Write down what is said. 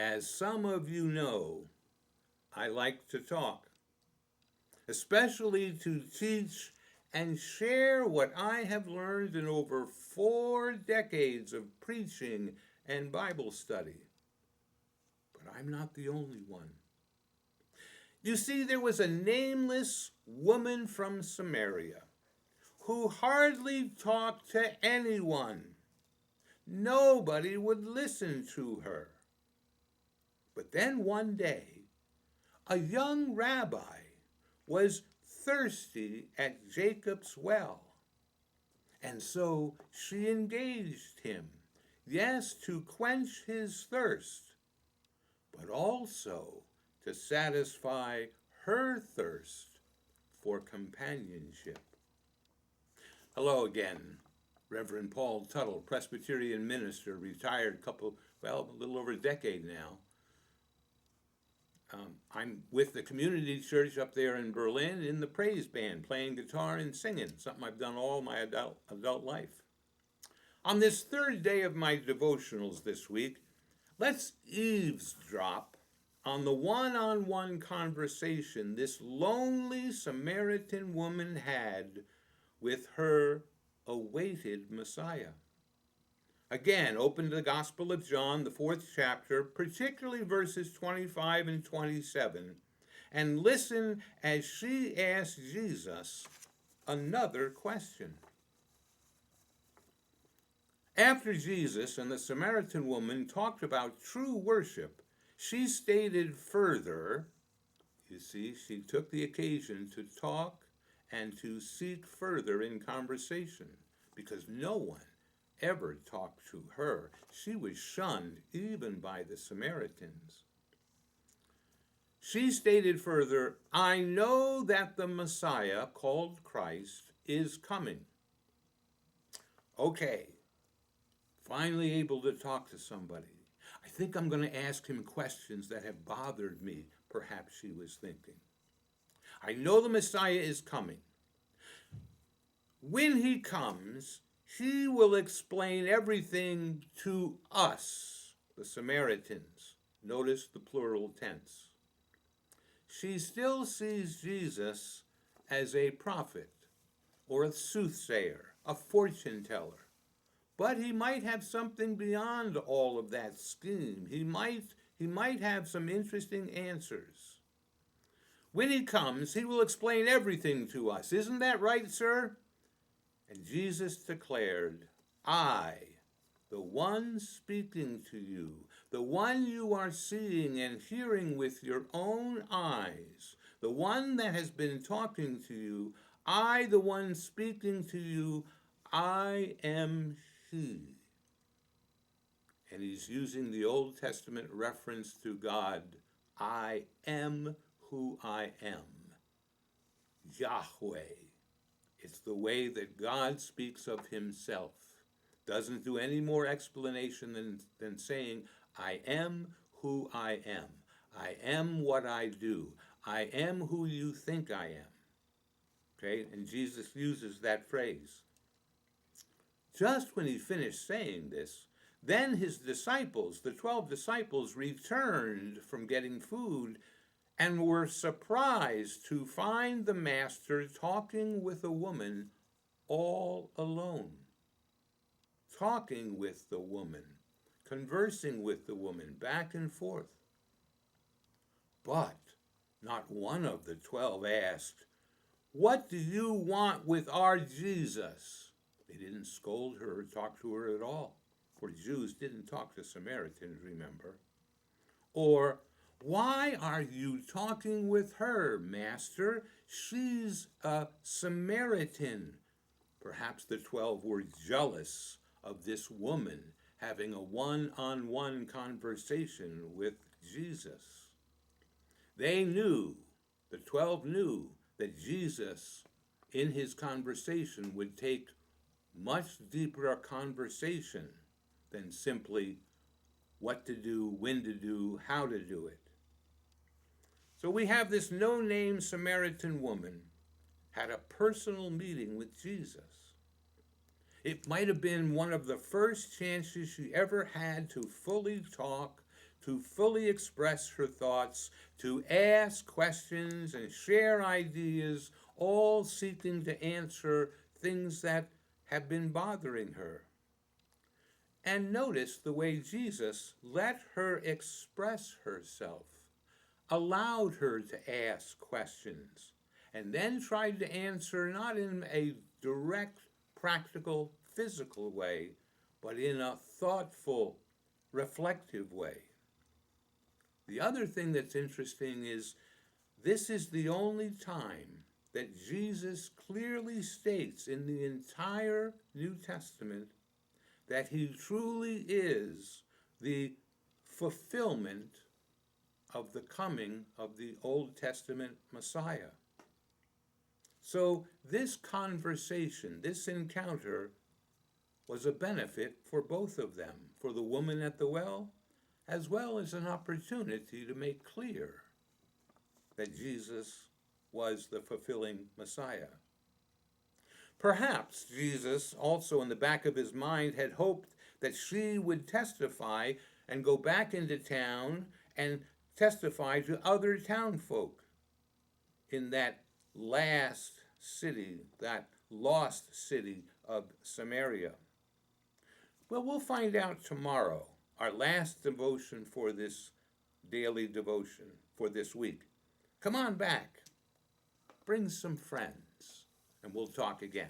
As some of you know, I like to talk, especially to teach and share what I have learned in over 4 decades of preaching and Bible study. But I'm not the only one. You see, there was a nameless woman from Samaria who hardly talked to anyone. Nobody would listen to her. But then one day, a young rabbi was thirsty at Jacob's well. And so she engaged him, yes, to quench his thirst, but also to satisfy her thirst for companionship. Hello again, Reverend Paul Tuttle, Presbyterian minister, retired a little over a decade now. I'm with the community church up there in Berlin in the praise band, playing guitar and singing, something I've done all my adult life. On this third day of my devotionals this week, let's eavesdrop on the one-on-one conversation this lonely Samaritan woman had with her awaited Messiah. Again, open to the Gospel of John, the 4th chapter, particularly verses 25 and 27, and listen as she asks Jesus another question. After Jesus and the Samaritan woman talked about true worship, she stated further, you see, she took the occasion to talk and to seek further in conversation, because no one ever talked to her. She was shunned even by the Samaritans. She stated further, I know that the Messiah, called Christ, is coming. Okay, finally able to talk to somebody. I think I'm going to ask him questions that have bothered me, perhaps she was thinking. I know the Messiah is coming. When he comes, he will explain everything to us, the Samaritans. Notice the plural tense. She still sees Jesus as a prophet or a soothsayer, a fortune teller. But he might have something beyond all of that scheme. He might have some interesting answers. When he comes, he will explain everything to us. Isn't that right, sir? And Jesus declared, I, the one speaking to you, the one you are seeing and hearing with your own eyes, the one that has been talking to you, I, the one speaking to you, I am he. And he's using the Old Testament reference to God, I am who I am, Yahweh. It's the way that God speaks of himself. Doesn't do any more explanation than saying, I am who I am. I am what I do. I am who you think I am. Okay, and Jesus uses that phrase. Just when he finished saying this, then his disciples, the 12 disciples, returned from getting food and were surprised to find the master talking with a woman all alone. Talking with the woman, conversing with the woman, back and forth. But not one of the 12 asked, what do you want with our Jesus? They didn't scold her or talk to her at all, for Jews didn't talk to Samaritans, remember. Or, why are you talking with her, Master? She's a Samaritan. Perhaps the 12 were jealous of this woman having a one-on-one conversation with Jesus. They knew, the 12 knew, that Jesus, in his conversation, would take much deeper conversation than simply what to do, when to do, how to do it. So we have this no-name Samaritan woman had a personal meeting with Jesus. It might have been one of the first chances she ever had to fully talk, to fully express her thoughts, to ask questions and share ideas, all seeking to answer things that have been bothering her. And notice the way Jesus let her express herself, allowed her to ask questions, and then tried to answer not in a direct, practical, physical way, but in a thoughtful, reflective way. The other thing that's interesting is this is the only time that Jesus clearly states in the entire New Testament that he truly is the fulfillment of the coming of the Old Testament Messiah. So this conversation, this encounter, was a benefit for both of them, for the woman at the well, as well as an opportunity to make clear that Jesus was the fulfilling Messiah. Perhaps Jesus, also in the back of his mind, had hoped that she would testify and go back into town and testify to other townfolk in that last city, that lost city of Samaria. Well, we'll find out tomorrow, our last devotion for this daily devotion for this week. Come on back, bring some friends, and we'll talk again.